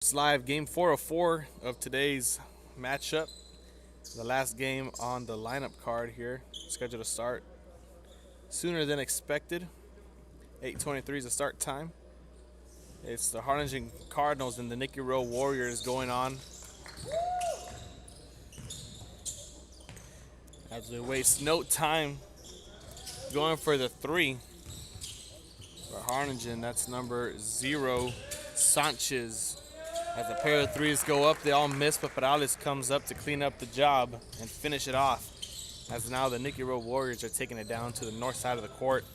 It's live game 404 of today's matchup. The last game on the lineup card here, scheduled to start sooner than expected. 8:23 is the start time. It's the Harlingen Cardinals and the Nikki Rowe Warriors going on. As we waste no time going for the three. For Harlingen, that's number 0, Sanchez. As a pair of threes go up, they all miss, but Perales comes up to clean up the job and finish it off. As now the Nikki Rowe Warriors are taking it down to the north side of the court.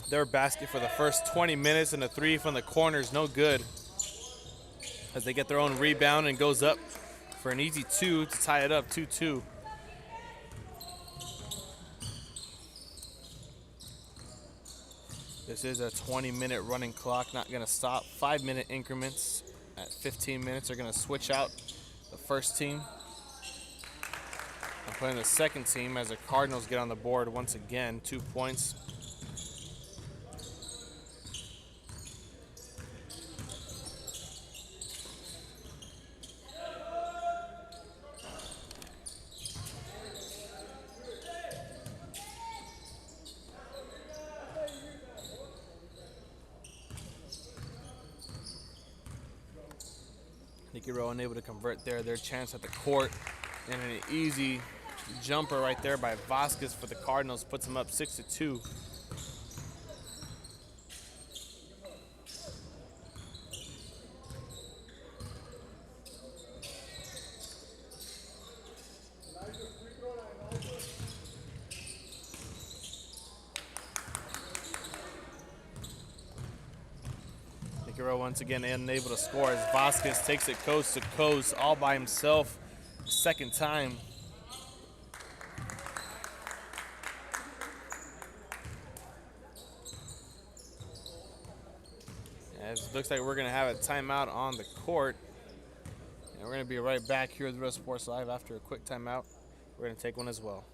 Their basket for the first 20 minutes and the three from the corner is no good. As they get their own rebound and goes up for an easy 2 to tie it up 2-2. This is a 20-minute running clock, not going to stop. 5-minute increments. At 15 minutes, they're going to switch out the first team and put in the second team as the Cardinals get on the board once again. 2 points. Nikki Rowe unable to convert there. Their chance at the court, and an easy jumper right there by Vasquez for the Cardinals puts them up 6-2. Rowe once again unable to score as Vasquez takes it coast to coast all by himself, second time. As it looks like we're going to have a timeout on the court. And we're going to be right back here with Real Sports Live after a quick timeout. We're going to take one as well.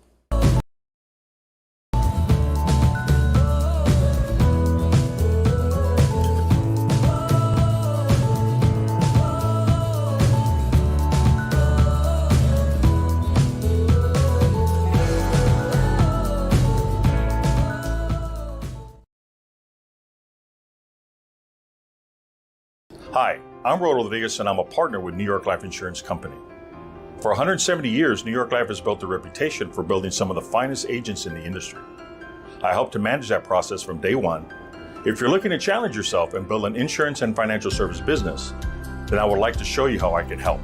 Hi, I'm Rowe Rodriguez, and I'm a partner with New York Life Insurance Company. For 170 years, New York Life has built a reputation for building some of the finest agents in the industry. I help to manage that process from day one. If you're looking to challenge yourself and build an insurance and financial service business, then I would like to show you how I can help.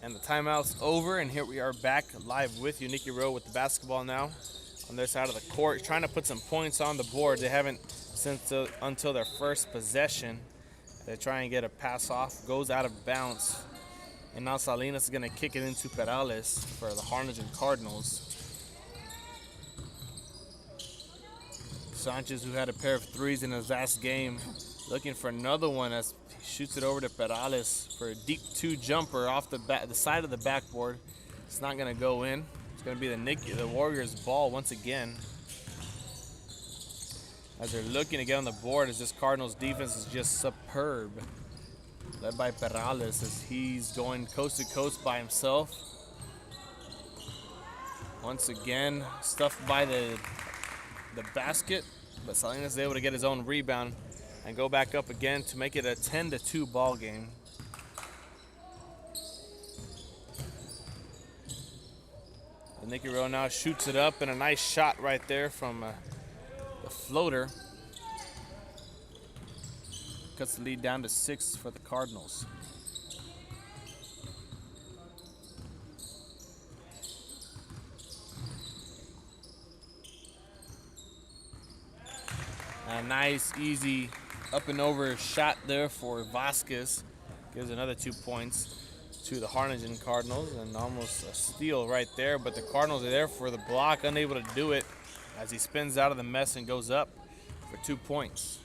And the timeout's over, and here we are back live with you. Nikki Rowe with the basketball now on their side of the court, trying to put some points on the board. They haven't since until their first possession. They try and get a pass off, goes out of bounds, and now Salinas is going to kick it into Perales for the Harlingen Cardinals. Sanchez, who had a pair of threes in his last game, looking for another one as he shoots it over to Perales for a deep 2 jumper off the side of the backboard. It's not going to go in. It's going to be the Warriors' ball once again. As they're looking to get on the board, as this Cardinals defense is just superb. Led by Perales as he's going coast to coast by himself. Once again, stuffed by the basket, but Salinas is able to get his own rebound and go back up again to make it a 10-2 ball game. And Nikki Rowe now shoots it up, and a nice shot right there from the floater. Cuts the lead down to 6 for the Cardinals. A nice, easy up and over shot there for Vasquez. Gives another 2 points to the Harlingen Cardinals, and almost a steal right there. But the Cardinals are there for the block, unable to do it as he spins out of the mess and goes up for 2 points.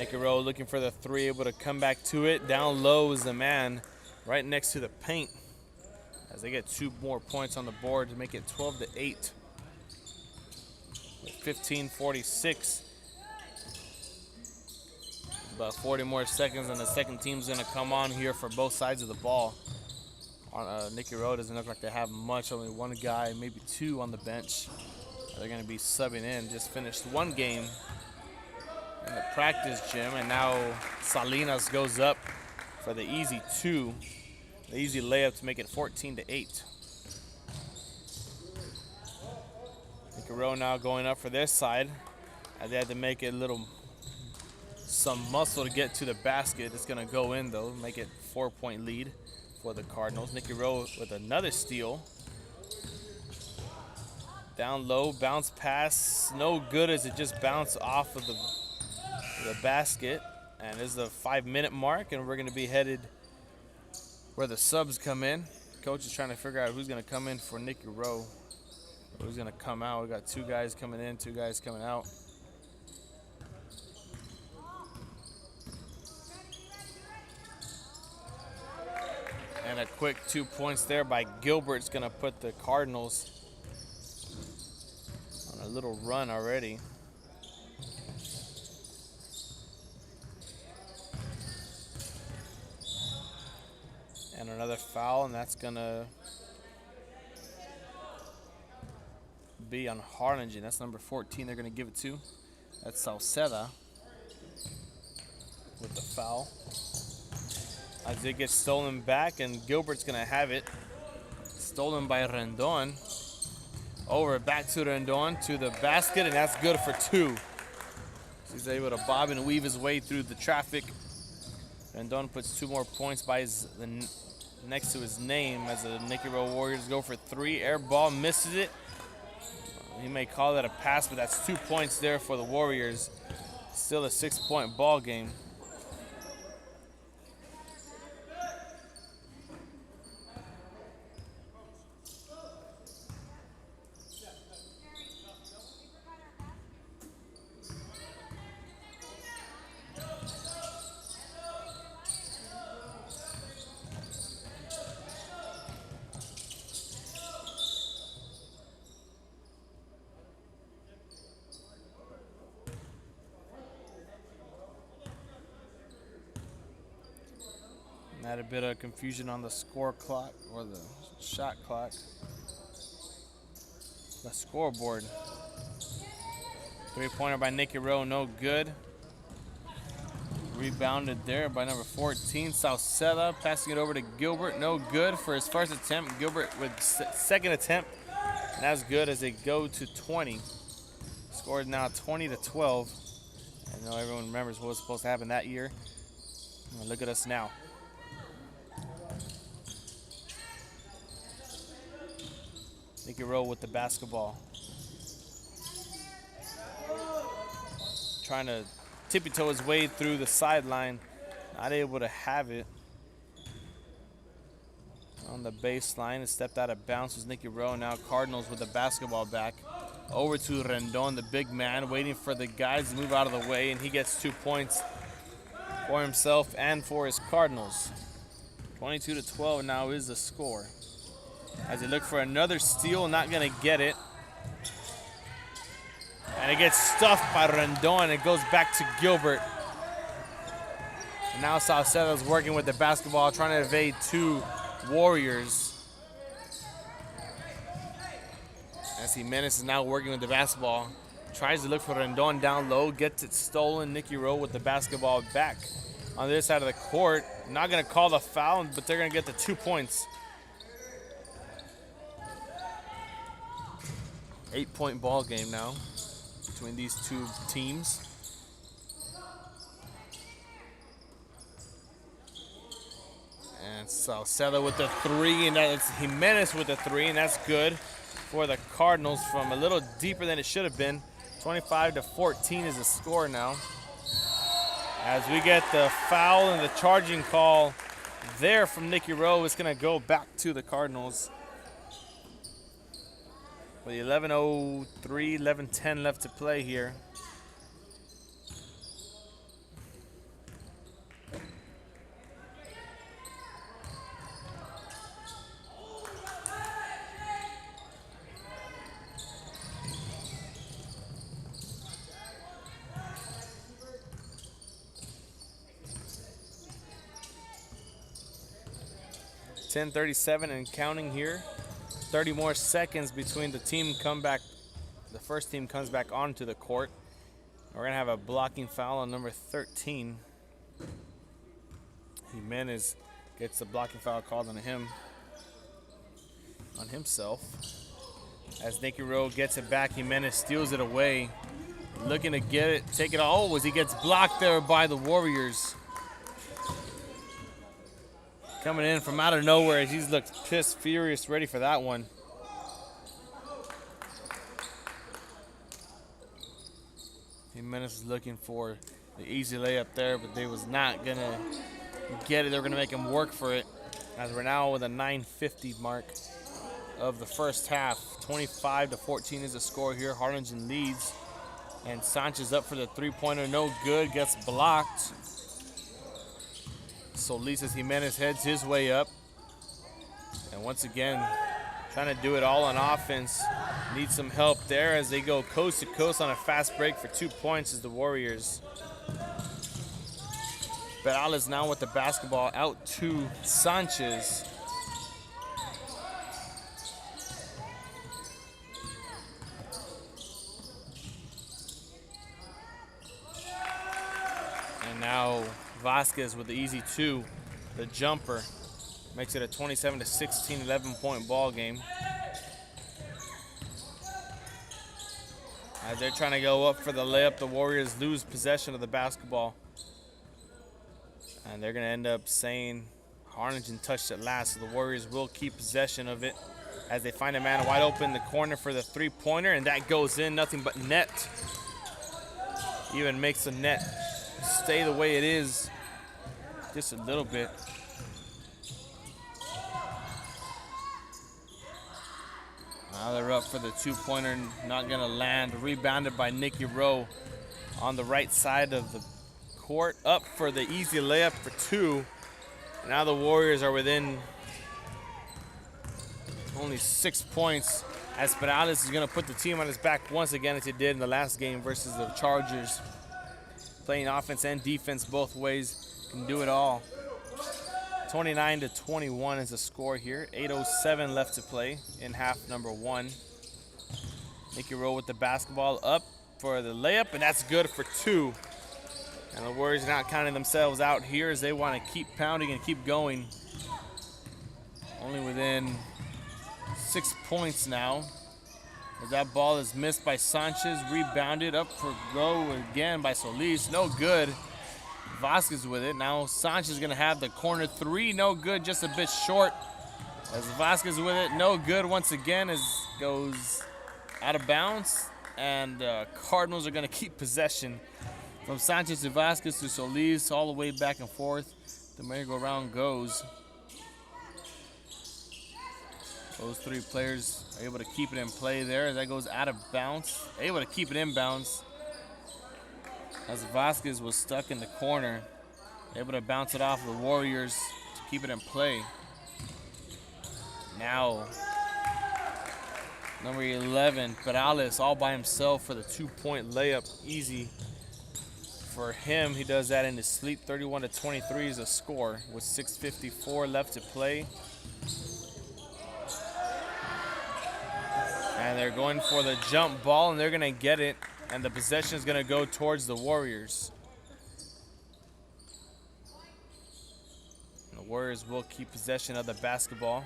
Nikki Rowe looking for the three, able to come back to it. Down low is the man right next to the paint as they get 2 more points on the board to make it 12-8. 15:46. About 40 more seconds, and the second team's going to come on here for both sides of the ball. Nikki Rowe doesn't look like they have much, only one guy, maybe 2 on the bench. They're going to be subbing in. Just finished 1 game in the practice gym, and now Salinas goes up for the easy 2, the easy layup to make it 14-8. Nikki Rowe now going up for their side. They had to make it some muscle to get to the basket. It's going to go in though, make it 4-point lead for the Cardinals. Nikki Rowe with another steal. Down low, bounce pass, no good as it just bounced off of the basket. And this is the 5-minute mark, and we're going to be headed where the subs come in. Coach is trying to figure out who's going to come in for Nikki Rowe, who's going to come out. We got 2 guys coming in, 2 guys coming out. And a quick 2 points there by Gilbert's going to put the Cardinals on a little run already. And another foul, and that's going to be on Harlingen. That's number 14 they're going to give it to. That's Salceda with the foul. As it gets stolen back, and Gilbert's going to have it. Stolen by Rendon. Over back to Rendon to the basket, and that's good for 2. So he's able to bob and weave his way through the traffic. Rendon puts 2 more points by next to his name as the Nikki Rowe Warriors go for 3. Air ball, misses it. He may call that a pass, but that's 2 points there for the Warriors. Still a 6-point ball game. Had a bit of confusion on the score clock or the shot clock. The scoreboard. 3-pointer by Nikki Rowe, no good. Rebounded there by number 14, Salceda, passing it over to Gilbert, no good for his first attempt. Gilbert with second attempt, and that's good as they go to 20. Scored now 20-12. I know everyone remembers what was supposed to happen that year. Look at us now. Nikki Rowe with the basketball. Trying to tippy-toe his way through the sideline. Not able to have it. On the baseline, it stepped out of bounds was Nikki Rowe. Now Cardinals with the basketball back. Over to Rendon, the big man, waiting for the guys to move out of the way, and he gets 2 points for himself and for his Cardinals. 22-12 now is the score. As they look for another steal, not gonna get it. And it gets stuffed by Rendon. It goes back to Gilbert. And now Salcedo's working with the basketball, trying to evade 2 Warriors. As Jimenez is now working with the basketball. Tries to look for Rendon down low, gets it stolen. Nikki Rowe with the basketball back on this side of the court. Not gonna call the foul, but they're gonna get the 2 points. 8-point ball game now between these 2 teams. And Salcedo with the 3, and that's Jimenez with the 3, and that's good for the Cardinals from a little deeper than it should have been. 25-14 is the score now. As we get the foul and the charging call there from Nikki Rowe, it's going to go back to the Cardinals. With 11:03, 11:10 left to play here. 10:37 and counting here. 30 more seconds between the first team comes back onto the court. We're gonna have a blocking foul on number 13. Jimenez gets the blocking foul called on himself. As Nikki Rowe gets it back, Jimenez steals it away. Looking to get it, take it all, as he gets blocked there by the Warriors. Coming in from out of nowhere, as he's looked pissed, furious, ready for that one. Jimenez is looking for the easy layup there, but they was not gonna get it. They were gonna make him work for it. As we're now with a 9:50 mark of the first half. 25-14 is the score here. Harlingen leads. And Sanchez up for the three-pointer, no good, gets blocked. Solis as Jimenez heads his way up. And once again, trying to do it all on offense. Needs some help there as they go coast to coast on a fast break for 2 points as the Warriors. Perales now with the basketball out to Sanchez. And now Vasquez with the easy two, the jumper. Makes it a 27-16, 11-point ball game. As they're trying to go up for the layup, the Warriors lose possession of the basketball. And they're going to end up saying Harlingen touched it last, so the Warriors will keep possession of it as they find a man wide open in the corner for the three-pointer, and that goes in, nothing but net. Even makes the net stay the way it is just a little bit. Now they're up for the two-pointer, not gonna land. Rebounded by Nikki Rowe on the right side of the court. Up for the easy layup for two. And now the Warriors are within only 6 points, as Perales is gonna put the team on his back once again, as he did in the last game versus the Chargers. Playing offense and defense both ways, can do it all. 29-21 is the score here. 8:07 left to play in half number one. Nikki Rowe with the basketball up for the layup, and that's good for two. And the Warriors are not counting themselves out here as they want to keep pounding and keep going. Only within 6 points now. As that ball is missed by Sanchez, rebounded up for Rowe again by Solis, no good. Vasquez with it. Now Sanchez is going to have the corner three. No good, just a bit short. As Vasquez with it, no good once again as goes out of bounds. And Cardinals are going to keep possession from Sanchez to Vasquez to Solis, all the way back and forth. The merry-go-round goes. Those three players are able to keep it in play there as that goes out of bounds. Able to keep it in bounds. As Vasquez was stuck in the corner, able to bounce it off the Warriors to keep it in play. Now, number 11, Perales all by himself for the two-point layup. Easy for him. He does that in his sleep. 31-23 is the score with 6:54 left to play. And they're going for the jump ball, and they're going to get it. And the possession is going to go towards the Warriors. And the Warriors will keep possession of the basketball.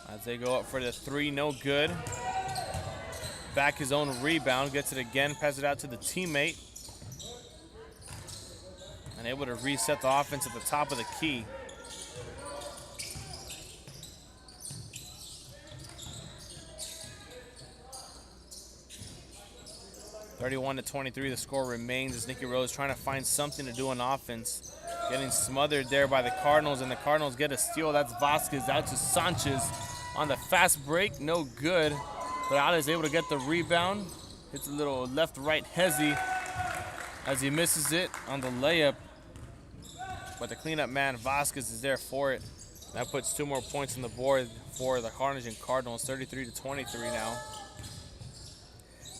As they go up for the three, no good. Back his own rebound, gets it again, passes it out to the teammate. And able to reset the offense at the top of the key. (31-23) the score remains as Nikki Rowe is trying to find something to do on offense. Getting smothered there by the Cardinals, and the Cardinals get a steal. That's Vasquez out to Sanchez on the fast break, no good. But Perales is able to get the rebound. Hits a little left-right hezzy as he misses it on the layup. But the cleanup man, Vasquez, is there for it. That puts 2 more points on the board for the Harlingen Cardinals, 33-23 now.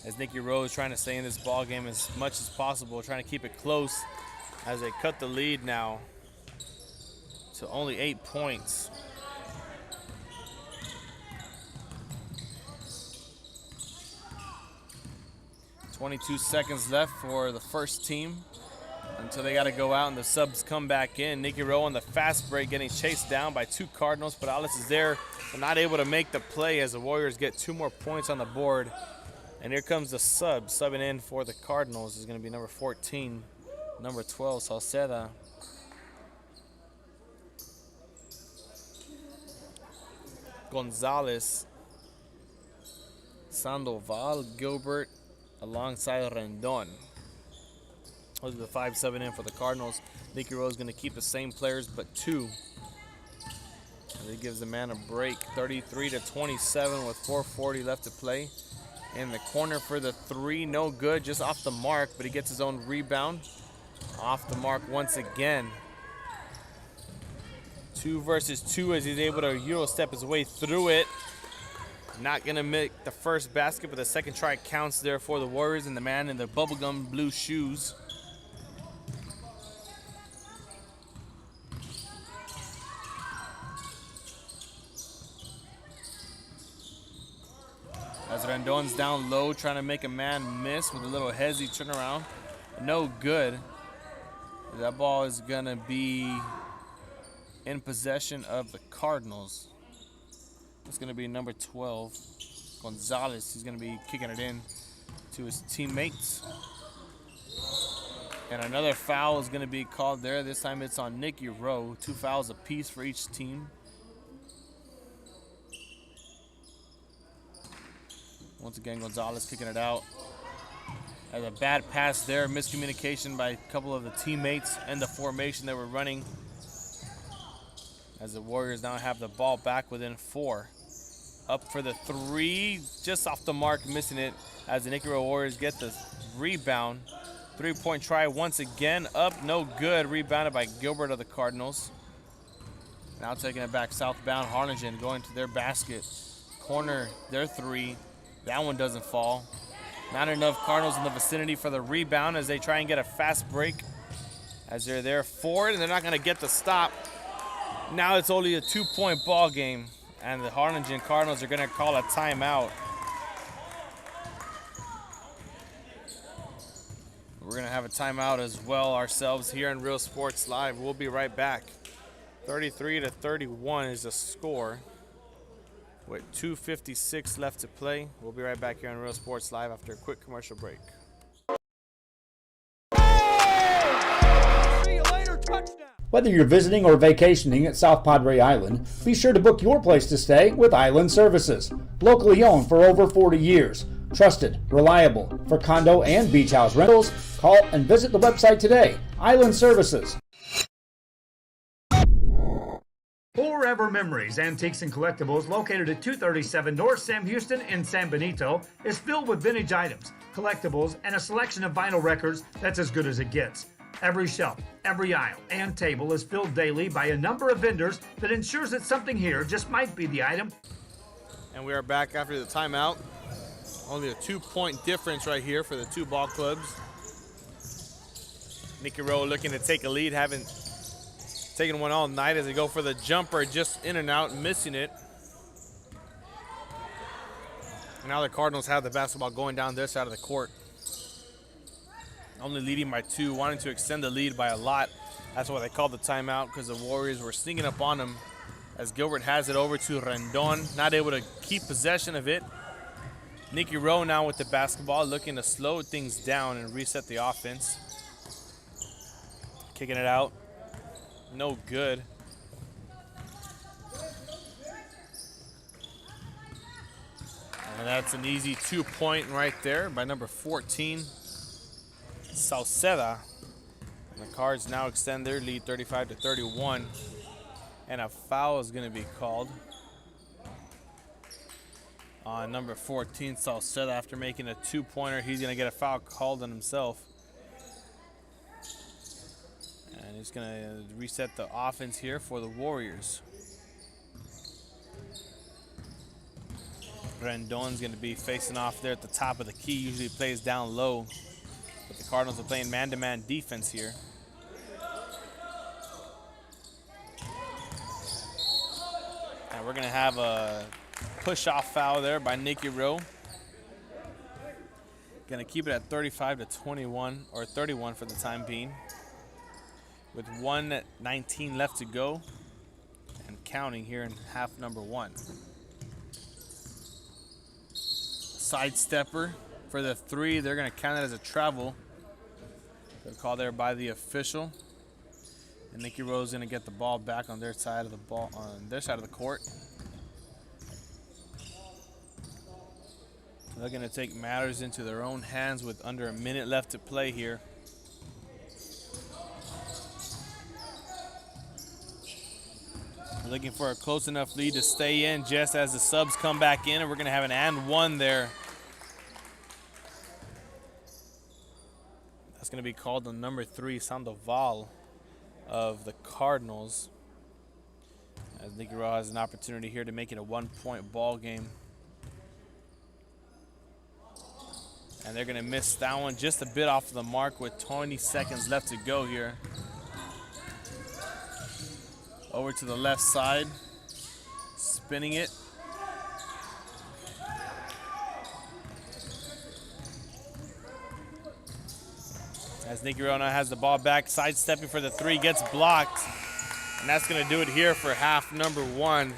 as Nikki Rowe is trying to stay in this ball game as much as possible, trying to keep it close as they cut the lead now to only 8 points. "22 seconds left for the first team until they got to go out and the subs come back in. Nikki Rowe on the fast break getting chased down by 2 Cardinals. Perales is there, but not able to make the play as the Warriors get 2 more points on the board. And here comes the sub. Subbing in for the Cardinals is going to be number 14, number 12, Salceda. Gonzalez, Sandoval, Gilbert, alongside Rendon. Those are the 5 subbing in for the Cardinals. Nikki Rowe is going to keep the same players, but 2. And it gives the man a break. 33-27 with 4:40 left to play. In the corner for the 3, no good, just off the mark, but he gets his own rebound. Off the mark once again. 2 versus 2 as he's able to Euro step his way through it. Not gonna make the first basket, but the second try counts there for the Warriors and the man in the bubblegum blue shoes. As Rendon's down low, trying to make a man miss with a little hezzy turnaround. No good. That ball is gonna be in possession of the Cardinals. It's gonna be number 12, Gonzalez. He's gonna be kicking it in to his teammates. And another foul is gonna be called there. This time it's on Nikki Rowe. 2 fouls apiece for each team. Once again, Gonzalez kicking it out. As a bad pass there, miscommunication by a couple of the teammates and the formation that were running. As the Warriors now have the ball back within 4. Up for the 3, just off the mark, missing it. As the Nikki Rowe Warriors get the rebound. 3-point try once again, up, no good. Rebounded by Gilbert of the Cardinals. Now taking it back southbound, Harlingen going to their basket. Corner, their 3. That one doesn't fall. Not enough Cardinals in the vicinity for the rebound as they try and get a fast break. As they're there for it, and they're not going to get the stop. Now it's only a 2-point ball game, and the Harlingen Cardinals are going to call a timeout. We're going to have a timeout as well ourselves here in Real Sports Live. We'll be right back. 33-31 is the score, with 2:56 left to play. We'll be right back here on Real Sports Live after a quick commercial break. See you later, touchdown. Whether you're visiting or vacationing at South Padre Island, be sure to book your place to stay with Island Services. Locally owned for over 40 years. Trusted, reliable for condo and beach house rentals. Call and visit the website today. Island Services. Forever Memories, Antiques and Collectibles, located at 237 North Sam Houston in San Benito, is filled with vintage items, collectibles, and a selection of vinyl records that's as good as it gets. Every shelf, every aisle, and table is filled daily by a number of vendors that ensures that something here just might be the item. And we are back after the timeout. Only a 2-point difference right here for the 2 ball clubs. Nikki Rowe looking to take a lead, haven't taken one all night as they go for the jumper, just in and out, missing it. And now the Cardinals have the basketball going down this side of the court. Only leading by 2, wanting to extend the lead by a lot. That's why they called the timeout, because the Warriors were sneaking up on them as Gilbert has it over to Rendon, not able to keep possession of it. Nikki Rowe now with the basketball, looking to slow things down and reset the offense. Kicking it out. No good. And that's an easy 2-point right there by number 14, Salceda. And the Cards now extend their lead 35-31. And a foul is going to be called on number 14, Salceda. After making a 2-pointer, he's going to get a foul called on himself. And he's going to reset the offense here for the Warriors. Rendon's going to be facing off there at the top of the key. Usually plays down low, but the Cardinals are playing man-to-man defense here. And we're going to have a push-off foul there by Nikki Rowe. Going to keep it at 35-21, or 31 for the time being, with 1:19 left to go and counting here in half number one. Side stepper for the three. They're going to count it as a travel. Good call there by the official. And Nikki Rowe's going to get the ball back on their side of the court. So they're going to take matters into their own hands with under a minute left to play here. We're looking for a close enough lead to stay in just as the subs come back in, and we're going to have an and one there. That's going to be called the number 3 Sandoval of the Cardinals, as Nikki Rowe has an opportunity here to make it a 1-point ball game. And they're going to miss that one just a bit off the mark with 20 seconds left to go here. Over to the left side, spinning it. As Nikki Rowe now has the ball back, sidestepping for the 3, gets blocked. And that's going to do it here for half number one.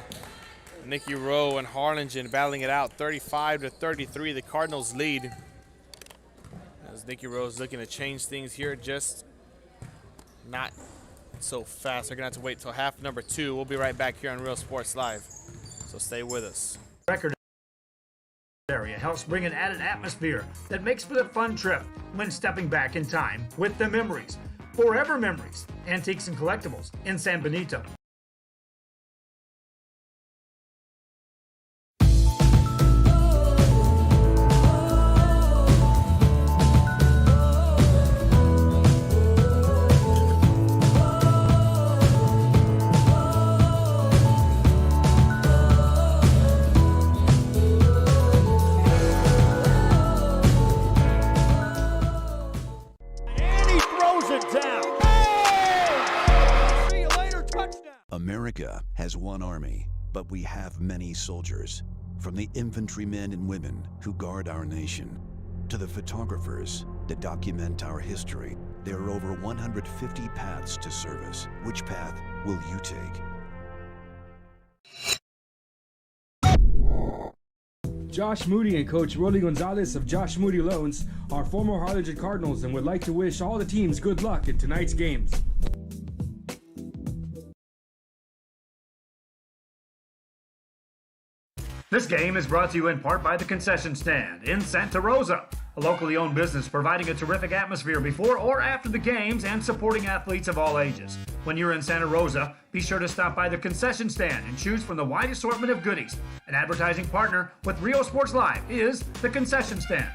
Nikki Rowe and Harlingen battling it out, 35-33, the Cardinals lead. As Nikki Rowe is looking to change things here, just not so fast. They're going to have to wait till half number 2. We'll be right back here on Real Sports Live, so stay with us. Record area helps bring an added atmosphere that makes for a fun trip when stepping back in time with the memories. Forever Memories, Antiques and Collectibles in San Benito. America has one army, but we have many soldiers. From the infantrymen and women who guard our nation, to the photographers that document our history, there are over 150 paths to service. Which path will you take? Josh Moody and Coach Rolly Gonzalez of Josh Moody Loans are former Harlingen Cardinals and would like to wish all the teams good luck in tonight's games. This game is brought to you in part by the Concession Stand in Santa Rosa, a locally owned business providing a terrific atmosphere before or after the games and supporting athletes of all ages. When you're in Santa Rosa, be sure to stop by the Concession Stand and choose from the wide assortment of goodies. An advertising partner with Rio Sports Live is the Concession Stand.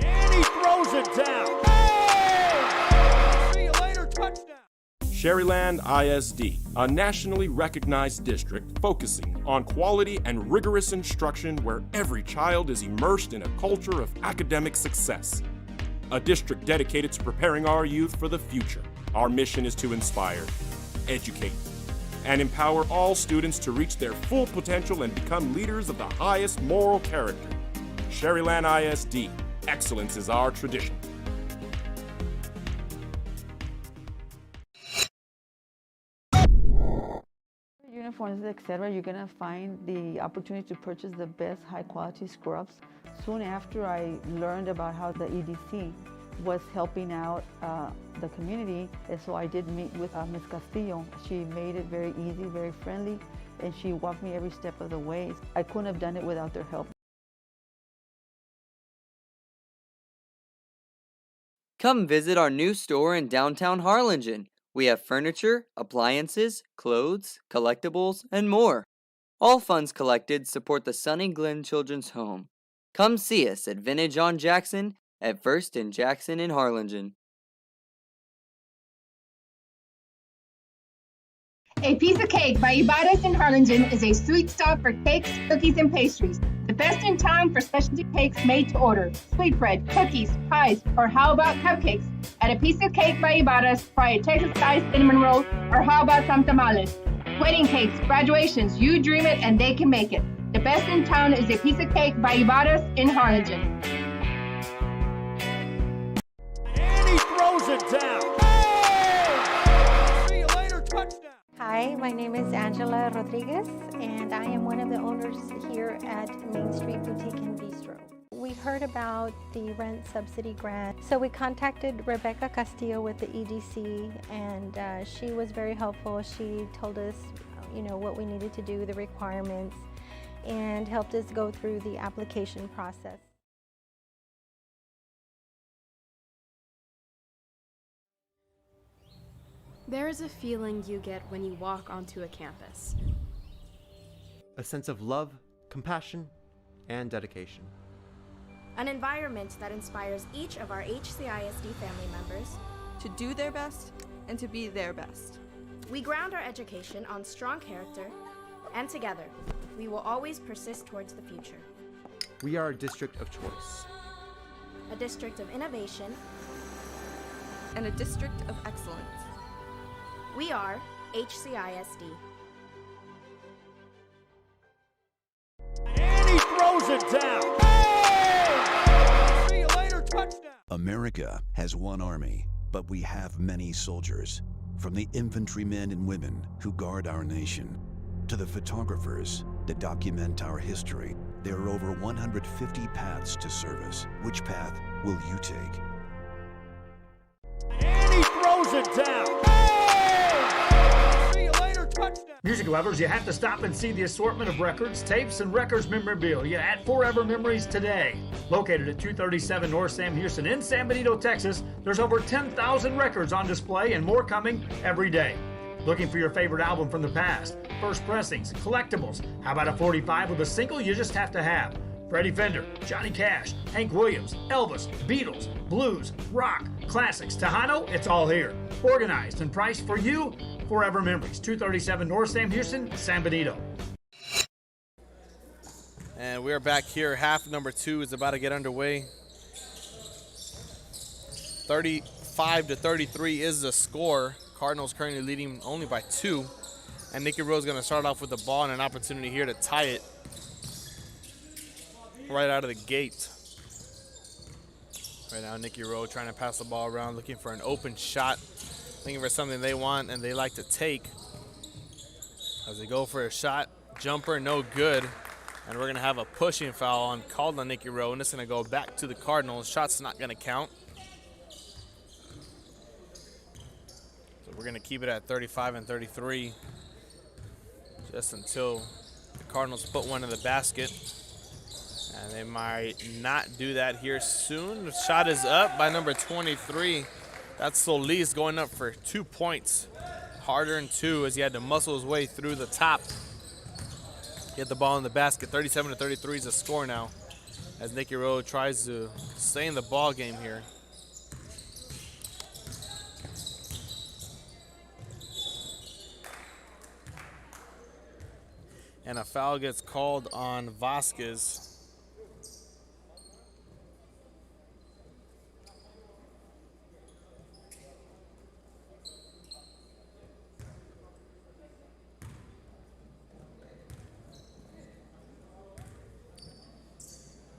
And he throws it down. Hey! See you later, touchdown. Sherryland ISD, a nationally recognized district focusing on quality and rigorous instruction where every child is immersed in a culture of academic success. A district dedicated to preparing our youth for the future. Our mission is to inspire, educate, and empower all students to reach their full potential and become leaders of the highest moral character. Sherryland ISD, excellence is our tradition. Uniforms, etc., you're gonna find the opportunity to purchase the best high-quality scrubs. Soon after I learned about how the EDC was helping out the community, and so I did meet with Ms. Castillo. She made it very easy, very friendly, and she walked me every step of the way. I couldn't have done it without their help. Come visit our new store in downtown Harlingen. We have furniture, appliances, clothes, collectibles, and more. All funds collected support the Sunny Glen Children's Home. Come see us at Vintage on Jackson at First and Jackson in Harlingen. A Piece of Cake by Ibarra's in Harlingen is a sweet stop for cakes, cookies, and pastries. The best in town for specialty cakes made to order. Sweetbread, cookies, pies, or how about cupcakes? At A Piece of Cake by Ibarra's, try a Texas-style cinnamon roll, or how about some tamales? Wedding cakes, graduations, you dream it and they can make it. The best in town is A Piece of Cake by Ibarra's in Harlingen. And he throws it down. Oh! See you later, touchdown. Hi, my name is Angela Rodriguez, and I am one of the owners here at Main Street Boutique and Bistro. We heard about the rent subsidy grant, so we contacted Rebecca Castillo with the EDC, and she was very helpful. She told us, what we needed to do, the requirements, and helped us go through the application process. There is a feeling you get when you walk onto a campus. A sense of love, compassion, and dedication. An environment that inspires each of our HCISD family members to do their best and to be their best. We ground our education on strong character, and together, we will always persist towards the future. We are a district of choice. A district of innovation. And a district of excellence. We are HCISD. And he throws it down. Oh! See you later, touchdown. America has one army, but we have many soldiers. From the infantrymen and women who guard our nation, to the photographers that document our history, there are over 150 paths to service. Which path will you take? And he throws it down. Oh! See you later, touchdown. Music lovers, you have to stop and see the assortment of records, tapes, and records memorabilia at Forever Memories today. Located at 237 North Sam Houston in San Benito, Texas, there's over 10,000 records on display and more coming every day. Looking for your favorite album from the past, first pressings, collectibles. How about a 45 with a single you just have to have? Freddie Fender, Johnny Cash, Hank Williams, Elvis, Beatles, blues, rock, classics, Tejano, it's all here. Organized and priced for you. Forever Memories, 237 North Sam Houston, San Benito. And we are back here. Half number 2 is about to get underway. 35-33 is the score. Cardinals currently leading only by 2. And Nikki Rowe is going to start off with the ball and an opportunity here to tie it right out of the gate. Right now, Nikki Rowe trying to pass the ball around, looking for an open shot, looking for something they want and they like to take. As they go for a shot, jumper, no good. And we're going to have a pushing foul called on Nikki Rowe, and it's going to go back to the Cardinals. Shot's not going to count. So we're going to keep it at 35-33 just until the Cardinals put one in the basket. And they might not do that here soon. The shot is up by number 23. That's Solis going up for 2 points. Harder than 2 as he had to muscle his way through the top. Get the ball in the basket. 37-33 is the score now as Nikki Rowe tries to stay in the ball game here. And a foul gets called on Vasquez.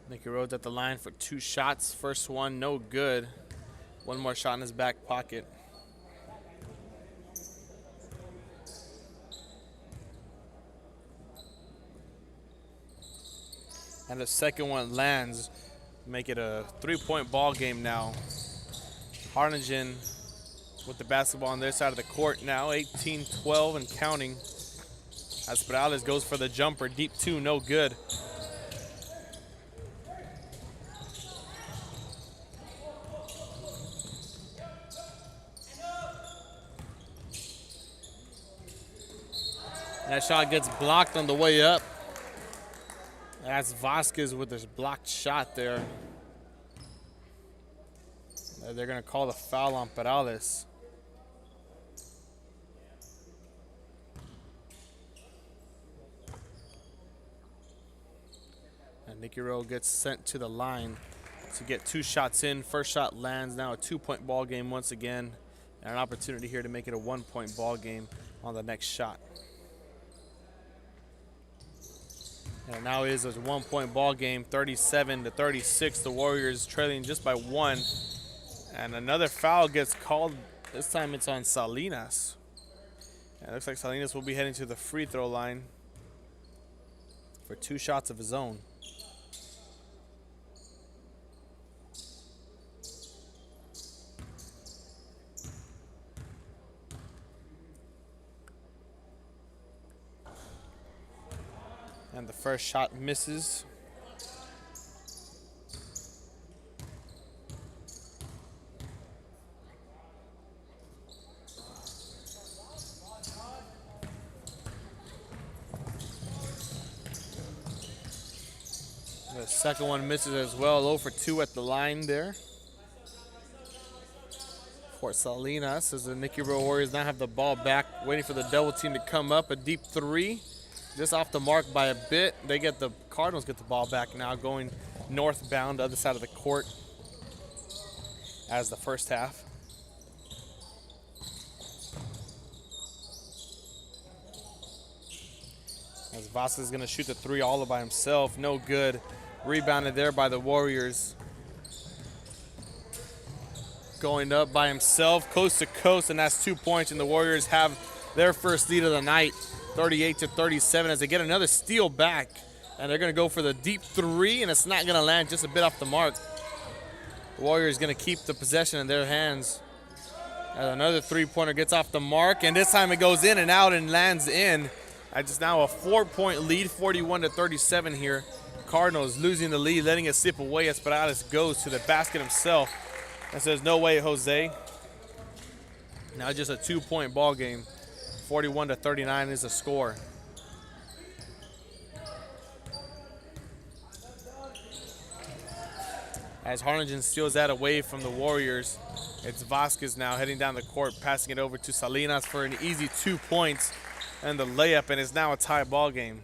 Nikki Rowe's at the line for 2 shots. First one, no good. One more shot in his back pocket. And the second one lands. Make it a 3-point ball game now. Harlingen with the basketball on their side of the court now. 18-12 and counting. As Perales goes for the jumper. Deep 2, no good. That shot gets blocked on the way up. That's Vasquez with his blocked shot there. They're going to call the foul on Perales. Nikki Rowe gets sent to the line to get 2 shots in. First shot lands. Now a 2-point ball game once again. And an opportunity here to make it a 1-point ball game on the next shot. And now is a 1-point ball game, 37-36. The Warriors trailing just by 1. And another foul gets called. This time it's on Salinas. And it looks like Salinas will be heading to the free throw line for 2 shots of his own. And the first shot misses. The second one misses as well. 0 for 2 at the line there for Salinas, as the Nikki Rowe Warriors now have the ball back, waiting for the double team to come up. A deep 3, just off the mark by a bit. Cardinals get the ball back now, going northbound, other side of the court as the first half. As Vasquez is going to shoot the 3 all by himself, no good. Rebounded there by the Warriors. Going up by himself, coast to coast, and that's 2 points, and the Warriors have their first lead of the night, 38-37, as they get another steal back, and they're going to go for the deep 3, and it's not going to land, just a bit off the mark. The Warriors going to keep the possession in their hands. As another 3-pointer gets off the mark, and this time it goes in and out and lands in. It's now a 4-point lead, 41-37 here. Cardinals losing the lead, letting it slip away as Perales goes to the basket himself and says, "No way, Jose." Now just a 2-point ball game. 41-39 is the score. As Harlingen steals that away from the Warriors, it's Vasquez now heading down the court, passing it over to Salinas for an easy 2 points and the layup, and it's now a tie ball game.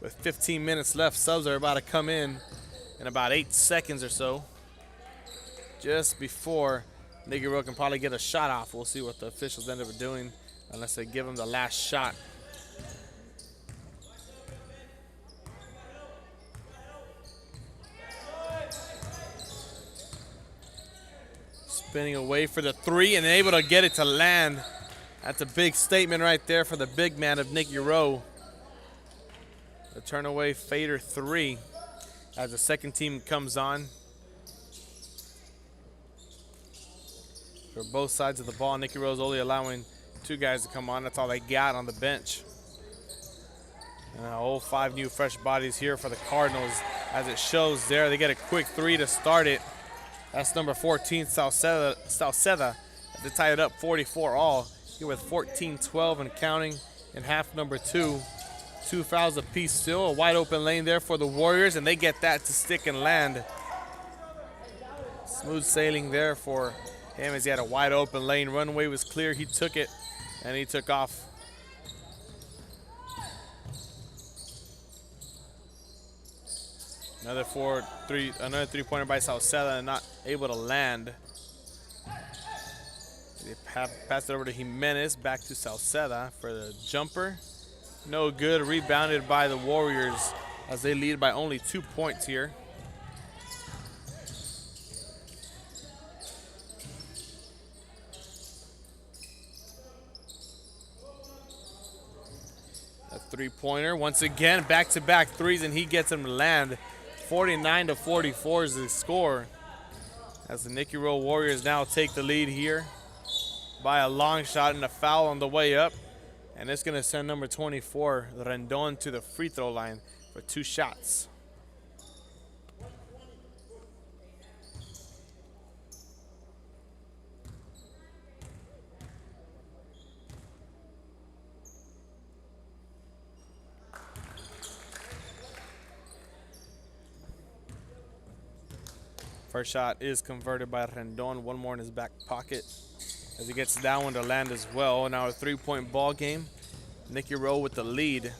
With 15 minutes left, subs are about to come in about 8 seconds or so. Just before Nikki Rowe can probably get a shot off. We'll see what the officials end up doing, unless they give him the last shot. Spinning away for the 3 and able to get it to land. That's a big statement right there for the big man of Nikki Rowe. The turn away fader 3 as the second team comes on. For both sides of the ball, Nikki Rowe's only allowing 2 guys to come on. That's all they got on the bench. And all 5 new fresh bodies here for the Cardinals, as it shows there. They get a quick 3 to start it. That's number 14, Salceda. They tie it up 44 all. Here with 14-12 and counting in half number 2. 2 fouls apiece still. A wide open lane there for the Warriors, and they get that to stick and land. Smooth sailing there for him as he had a wide open lane. Runway was clear. He took it, and he took off. Another 3-pointer by Salceda, and not able to land. They pass it over to Jimenez, back to Salceda for the jumper. No good, rebounded by the Warriors as they lead by only 2 points here. A 3-pointer, once again, back-to-back 3s, and he gets them to land. 49-44 is the score, as the Nikki Rowe Warriors now take the lead here by a long shot and a foul on the way up. And it's going to send number 24, Rendon, to the free throw line for 2 shots. First shot is converted by Rendon. 1 more in his back pocket as he gets that one to land as well. Now a 3-point ball game. Nikki Rowe with the lead,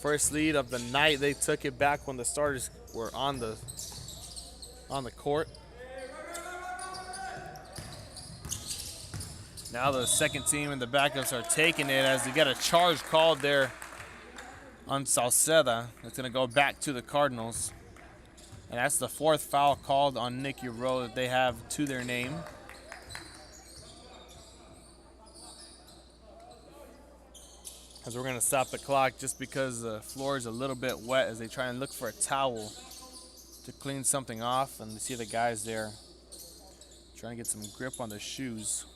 First lead of the night. They took it back when the starters were on the court. Now the second team and the backups are taking it as they get a charge called there on Salceda. It's going to go back to the Cardinals. And that's the fourth foul called on Nikki Rowe that they have to their name. As we're going to stop the clock just because the floor is a little bit wet as they try and look for a towel to clean something off. And you see the guys there trying to get some grip on their shoes.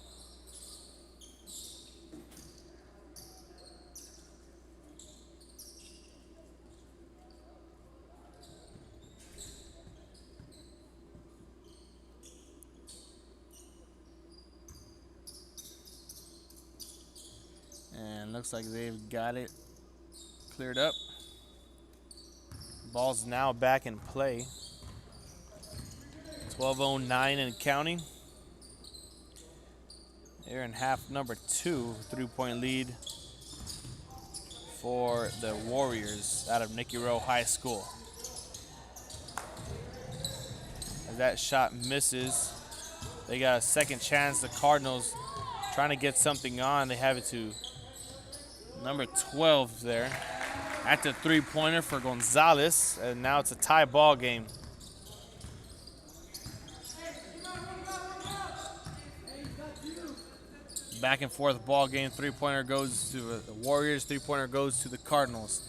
And looks like they've got it cleared up. Ball's now back in play. 12:09 and counting. They're in half number 2, 3-point lead for the Warriors out of Nikki Rowe High School. As that shot misses, they got a second chance. The Cardinals trying to get something on. They have it to number 12 there at the three-pointer for Gonzalez, and now it's a tie ball game. Back and forth ball game. Three-pointer goes to the Warriors. Three-pointer goes to the Cardinals.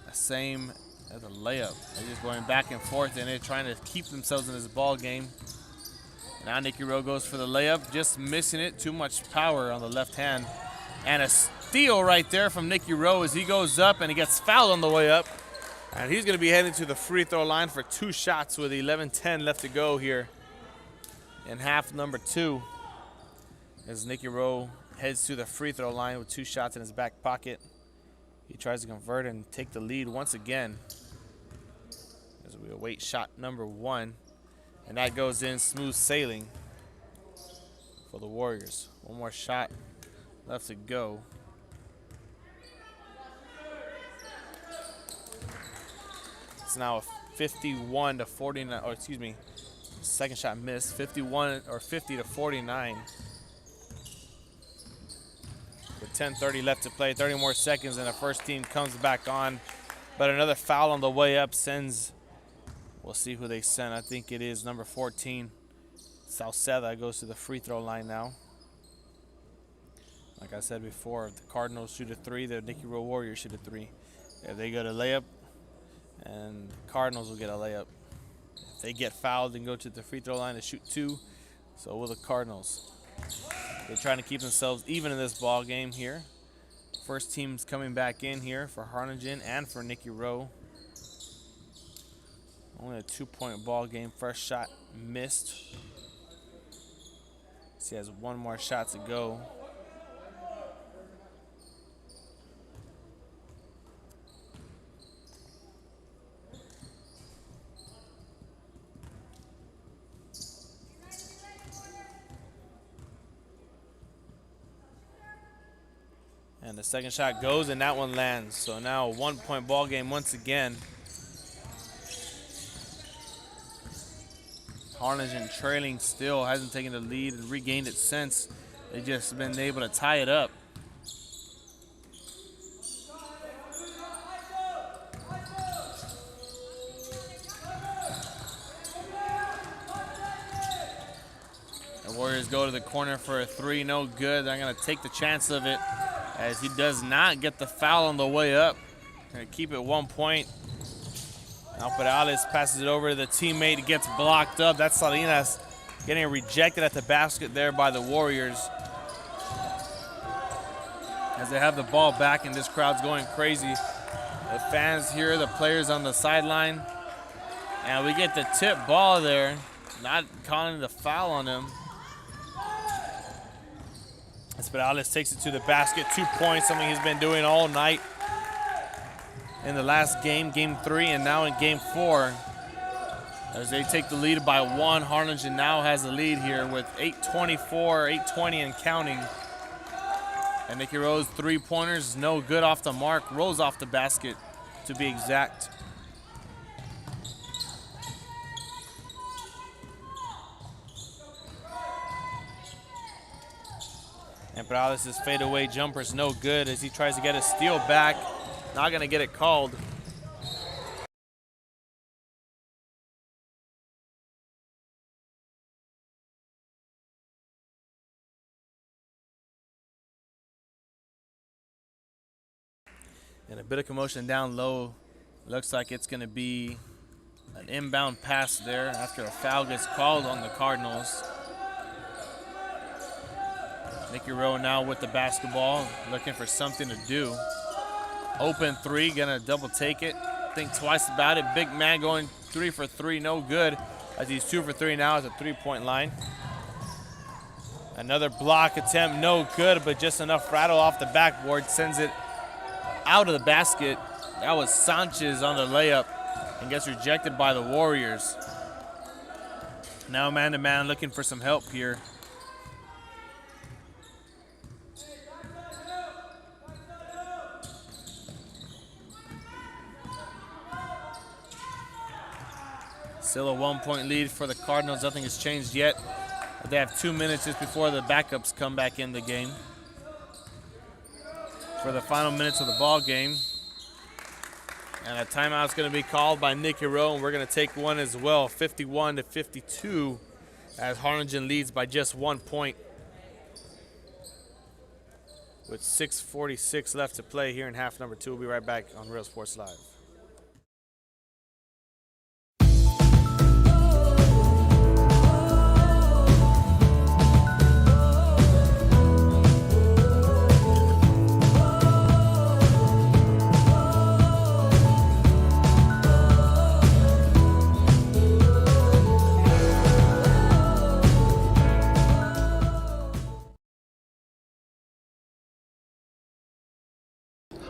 The same as a layup. They're just going back and forth, and they're trying to keep themselves in this ball game. Now Nikki Rowe goes for the layup, just missing it. Too much power on the left hand. And a steal right there from Nikki Rowe as he goes up and he gets fouled on the way up. And he's going to be heading to the free throw line for 2 shots with 11:10 left to go here in half number 2. As Nikki Rowe heads to the free throw line with 2 shots in his back pocket. He tries to convert and take the lead once again as we await shot number 1. And that goes in smooth sailing for the Warriors. One more shot left to go. It's now a 51-49, or excuse me, second shot missed. 51 or 50-49. With 10:30 left to play, 30 more seconds, and the first team comes back on. But another foul on the way up sends, we'll see who they send. I think it is number 14, Salceda, goes to the free throw line now. Like I said before, if the Cardinals shoot a 3, the Nikki Rowe Warriors shoot a 3. If they go to layup, and the Cardinals will get a layup. If they get fouled and go to the free throw line to shoot 2, so will the Cardinals. They're trying to keep themselves even in this ball game here. First team's coming back in here for Harlingen and for Nikki Rowe. Only a 2-point ball game. First shot missed. He has 1 more shot to go. And the second shot goes, and that one lands. So now a 1-point ball game once again. Harlingen trailing still, hasn't taken the lead and regained it since. They've just been able to tie it up. The Warriors go to the corner for a 3, no good. They're gonna take the chance of it as he does not get the foul on the way up. Gonna keep it 1 point. Now Perales passes it over to the teammate. It gets blocked up. That's Salinas getting rejected at the basket there by the Warriors. As they have the ball back and this crowd's going crazy. The fans here, the players on the sideline. And we get the tip ball there. Not calling the foul on him. Perales takes it to the basket, 2 points, something he's been doing all night in the last game, game 3, and now in game 4. As they take the lead by 1, Harlingen now has the lead here with 8:24, 8:20 and counting. And Nikki Rowe's 3-pointers, no good off the mark, rolls off the basket. to be exact. And Perales' fadeaway jumper's no good as he tries to get a steal back. Not gonna get it called. And a bit of commotion down low. Looks like it's gonna be an inbound pass there after a foul gets called on the Cardinals. Nikki Rowe now with the basketball, looking for something to do. Open three, gonna double take it. Think twice about it. Big man going 3 for 3, no good. As he's 2 for 3 now at the 3-point line. Another block attempt, no good, but just enough rattle off the backboard, sends it out of the basket. That was Sanchez on the layup and gets rejected by the Warriors. Now man-to-man looking for some help here. Still a 1-point lead for the Cardinals. Nothing has changed yet. But they have 2 minutes just before the backups come back in the game. For the final minutes of the ball game. And a timeout's going to be called by Nikki Rowe, and we're going to take one as well. 51-52 as Harlingen leads by just 1 point. With 6:46 left to play here in half number 2. We'll be right back on Real Sports Live.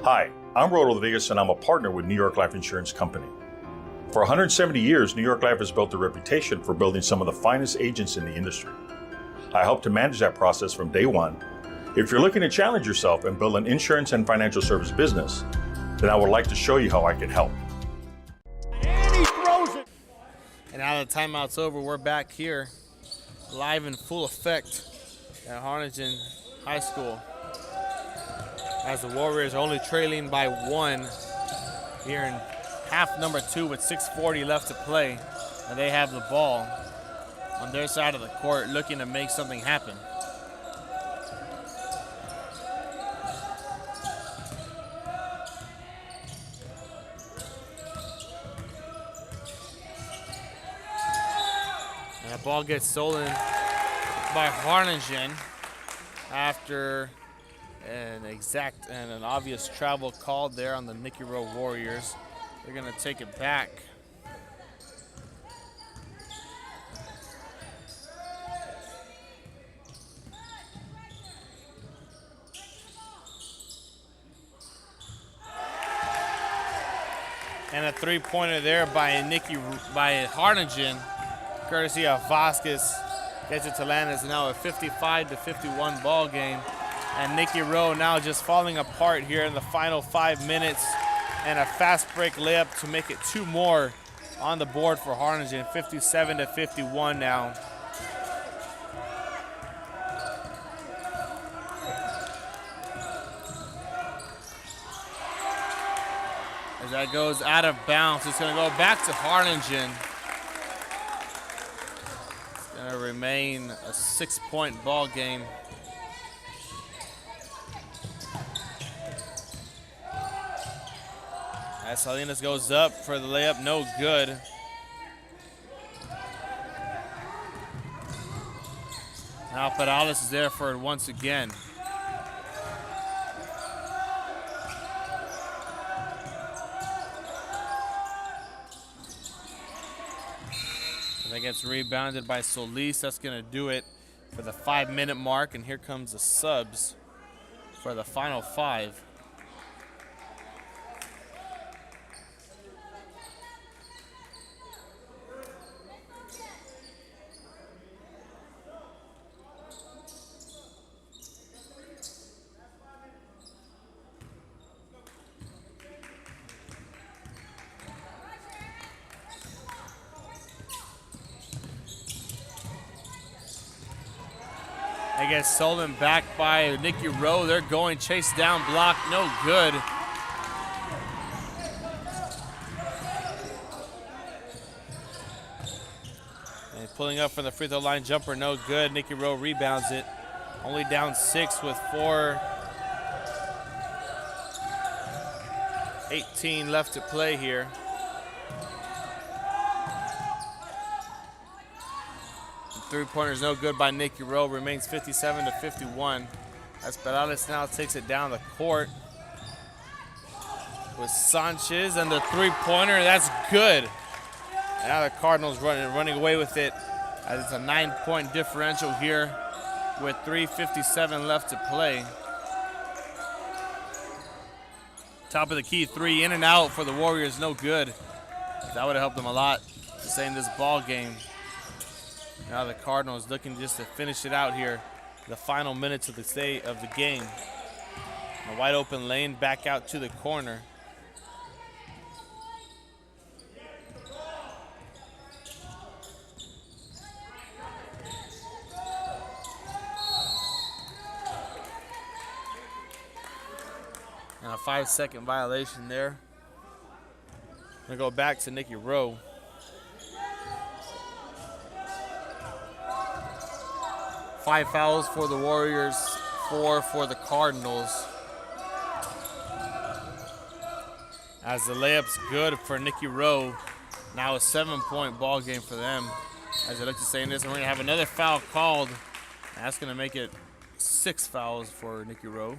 Hi, I'm Rowe Rodriguez, and I'm a partner with New York Life Insurance Company. For 170 years, New York Life has built a reputation for building some of the finest agents in the industry. I help to manage that process from day one. If you're looking to challenge yourself and build an insurance and financial service business, then I would like to show you how I can help. And he throws it. And now the timeout's over, we're back here live in full effect at Harlingen High School. As the Warriors are only trailing by 1 here in half number 2 with 6:40 left to play. And they have the ball on their side of the court looking to make something happen. And the ball gets stolen by Harlingen after an obvious travel called there on the Nikki Rowe Warriors. They're gonna take it back. And a 3-pointer there by Harlingen, courtesy of Vasquez. Gets it to land. It's now a 55-51 ball game. And Nikki Rowe now just falling apart here in the final 5 minutes. And a fast break layup to make it 2 more on the board for Harlingen. 57-51 now. As that goes out of bounds, it's going to go back to Harlingen. It's going to remain a 6-point ball game. As Salinas goes up for the layup, no good. Now Perales is there for it once again. And that gets rebounded by Solis. That's going to do it for the 5-minute mark. And here comes the subs for the final 5. They get stolen back by Nikki Rowe. They're going chase down block, no good. And pulling up from the free throw line jumper, no good. Nikki Rowe rebounds it. Only down 6 with 4:18 left to play here. Three-pointer's no good by Nikki Rowe. Remains 57-51. Esperales now takes it down the court with Sanchez, and the three-pointer, that's good. Now the Cardinals running away with it, as it's a 9-point differential here with 3:57 left to play. Top of the key three, in and out for the Warriors, no good. That would have helped them a lot to stay in this ball game. Now the Cardinals looking just to finish it out here, the final minutes of the game. A wide open lane back out to the corner. And a 5-second violation there. Gonna go back to Nikki Rowe. Five fouls for the Warriors, 4 for the Cardinals. As the layup's good for Nikki Rowe. Now a 7-point ball game for them. As they look to stay in this, and we're gonna have another foul called. That's gonna make it 6 fouls for Nikki Rowe.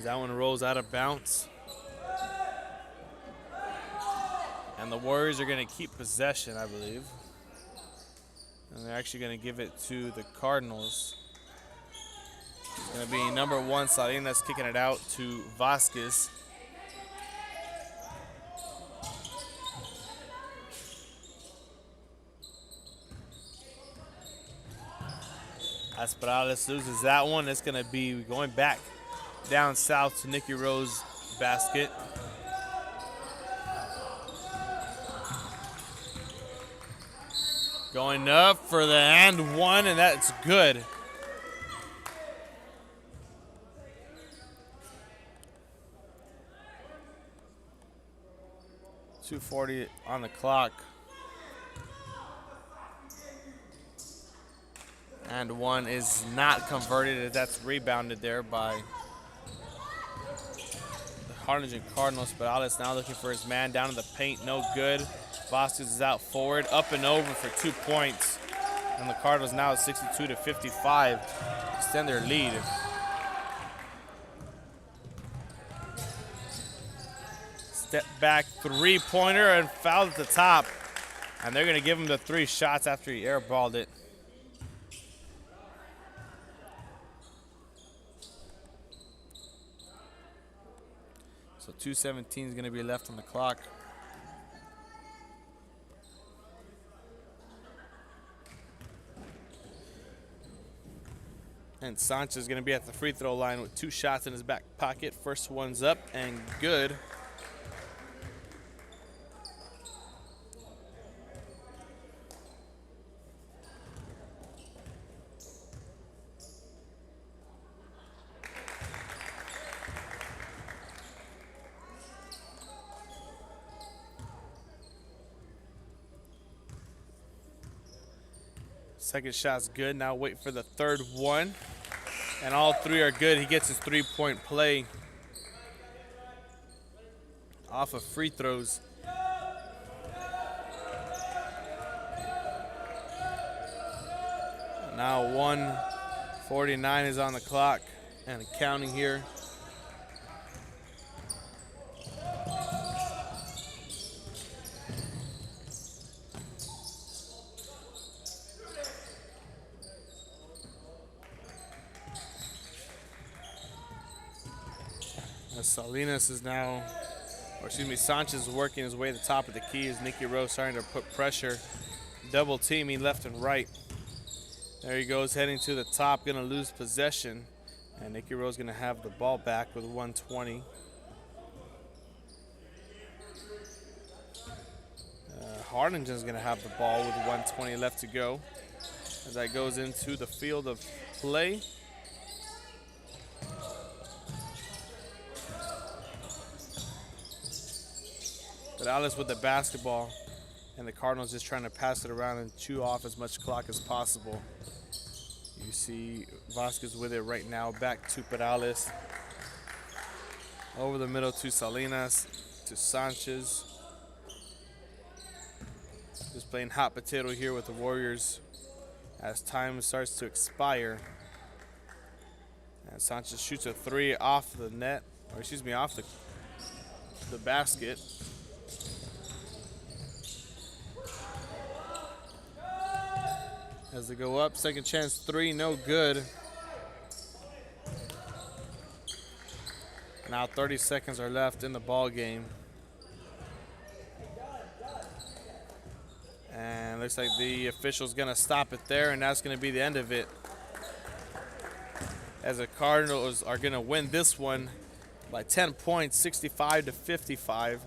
That one rolls out of bounds. And the Warriors are going to keep possession, I believe. And they're actually going to give it to the Cardinals. It's going to be number 1, Salinas, kicking it out to Vasquez. Esperales loses that one. It's going to be going back down south to Nikki Rowe's basket. Going up for the and one, and that's good. .240 on the clock. And one is not converted. That's rebounded there by Harlingen Cardinals. Esperales now looking for his man down in the paint, no good. Vasquez is out forward, up and over for 2 points. And the Cardinals now at 62-55, extend their lead. Step back three-pointer and fouled at the top. And they're gonna give him the 3 shots after he airballed it. So 2:17 is going to be left on the clock. And Sanchez is going to be at the free throw line with 2 shots in his back pocket. First one's up and good. Second shot's good. Now wait for the third one. And all 3 are good. He gets his 3-point play off of free throws. Now 1:49 is on the clock and counting here. Salinas is now, or excuse me, Sanchez is working his way to the top of the key as Nikki Rowe starting to put pressure. Double teaming left and right. There he goes, heading to the top, gonna lose possession. And Nikki Rowe's going to have the ball back with 1:20. Harlingen's going to have the ball with 1:20 left to go as that goes into the field of play. But Alice with the basketball, and the Cardinals just trying to pass it around and chew off as much clock as possible. You see Vasquez with it right now, back to Perales. Over the middle to Salinas, to Sanchez. Just playing hot potato here with the Warriors as time starts to expire. And Sanchez shoots a three off the net, or excuse me, off the basket. As they go up, second chance three, no good. Now 30 seconds are left in the ball game. And looks like the official's gonna stop it there, and that's gonna be the end of it. As the Cardinals are gonna win this one by 10 points, 65-55.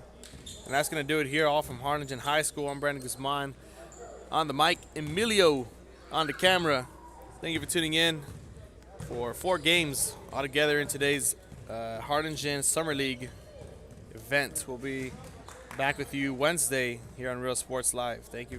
And that's gonna do it here, all from Harlingen High School. I'm Brandon Guzman. On the mic, Emilio on the camera. Thank you for tuning in for 4 games altogether in today's Harlingen Summer League event. We'll be back with you Wednesday here on Real Sports Live. Thank you.